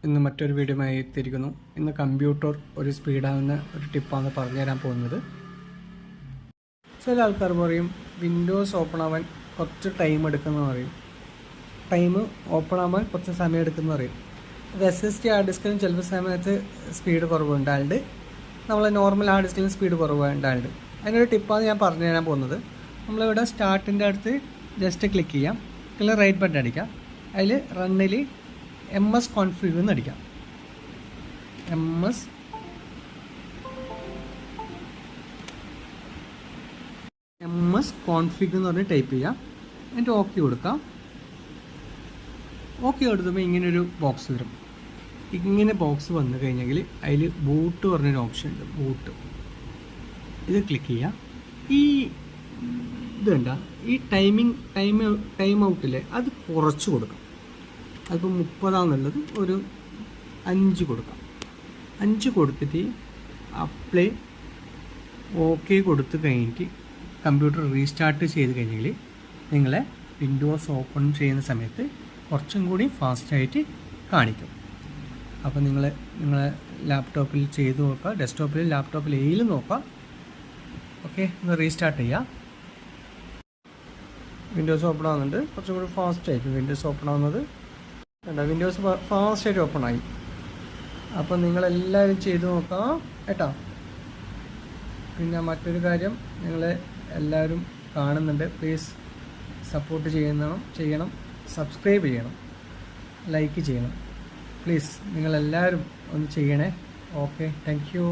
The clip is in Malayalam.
ഇന്ന് മറ്റൊരു വീഡിയോയുമായി എത്തിയിരിക്കുന്നു. ഇന്ന് കമ്പ്യൂട്ടർ ഒരു സ്പീഡാകുന്ന ഒരു ടിപ്പാണ് പറഞ്ഞുതരാൻ പോകുന്നത്. ചില ആൾക്കാർ പറയും വിൻഡോസ് ഓപ്പൺ ആവാൻ കുറച്ച് ടൈം എടുക്കുമെന്ന് പറയും. ടൈം ഓപ്പൺ ആവാൻ കുറച്ച് സമയം എടുക്കുമെന്ന് പറയും. അത് SSD ഹാർഡ് ഡിസ്കിലും ചില സമയത്ത് സ്പീഡ് കുറവുണ്ടാകുന്നുണ്ട്, നമ്മളെ നോർമൽ ഹാർഡ് ഡിസ്കിലും സ്പീഡ് കുറവുണ്ടാകുന്നുണ്ട്. അതിനൊരു ടിപ്പാണ് ഞാൻ പറഞ്ഞു തരാൻ പോകുന്നത്. നമ്മളിവിടെ സ്റ്റാർട്ടിൻ്റെ അടുത്ത് ജസ്റ്റ് ക്ലിക്ക് ചെയ്യാം, ക്ലിയർ റൈറ്റ് ബട്ടൺ അടിക്കാം. അതിൽ റണ്ണിൽ MS കോൺഫിഗ് എന്ന് അടിക്കാം. MS കോൺഫിഗ് എന്ന് പറഞ്ഞ് ടൈപ്പ് ചെയ്യാം. എന്നിട്ട് ഓക്കെ കൊടുക്കാം. ഓക്കെ കൊടുക്കുമ്പോൾ ഇങ്ങനൊരു ബോക്സ് വരും. ഇങ്ങനെ ബോക്സ് വന്നു കഴിഞ്ഞെങ്കിൽ അതിൽ ബൂട്ട് പറഞ്ഞൊരു ഓപ്ഷൻ ഉണ്ട്. ബൂട്ട് ഇത് ക്ലിക്ക് ചെയ്യാം. ഈ ഇത് കണ്ട ഈ ടൈം ഔട്ടില്ലേ അത് കുറച്ച് കൊടുക്കാം. അതിപ്പോൾ 30 ഒരു 5 കൊടുക്കാം. 5 കൊടുത്തിട്ട് അപ്ലൈ ഓക്കെ കൊടുത്തു കഴിഞ്ഞിട്ട് കമ്പ്യൂട്ടർ റീസ്റ്റാർട്ട് ചെയ്ത് കഴിഞ്ഞെങ്കിൽ നിങ്ങളെ വിൻഡോസ് ഓപ്പൺ ചെയ്യുന്ന സമയത്ത് കുറച്ചും കൂടി ഫാസ്റ്റായിട്ട് കാണിക്കും. അപ്പോൾ നിങ്ങളെ ലാപ്ടോപ്പിൽ ചെയ്ത് നോക്കുക, ഡെസ്ക്ടോപ്പിൽ ലാപ്ടോപ്പിൽ ഏതിലും നോക്കുക. ഓക്കെ, ഒന്ന് റീസ്റ്റാർട്ട് ചെയ്യാം. വിൻഡോസ് ഓപ്പൺ ആവുന്നുണ്ട്, കുറച്ചും കൂടി ഫാസ്റ്റായിരിക്കും വിൻഡോസ് ഓപ്പൺ ആവുന്നത്. വിൻഡോസ് ഫാസ്റ്റായിട്ട് ഓപ്പൺ ആയി. അപ്പോൾ നിങ്ങളെല്ലാവരും ചെയ്ത് നോക്കാം കേട്ടോ. പിന്നെ മറ്റൊരു കാര്യം, നിങ്ങളെ എല്ലാവരും കാണുന്നുണ്ട്, പ്ലീസ് സപ്പോർട്ട് ചെയ്യണം, സബ്സ്ക്രൈബ് ചെയ്യണം, ലൈക്ക് ചെയ്യണം. പ്ലീസ് നിങ്ങളെല്ലാവരും ഒന്ന് ചെയ്യണേ. Okay, thank you.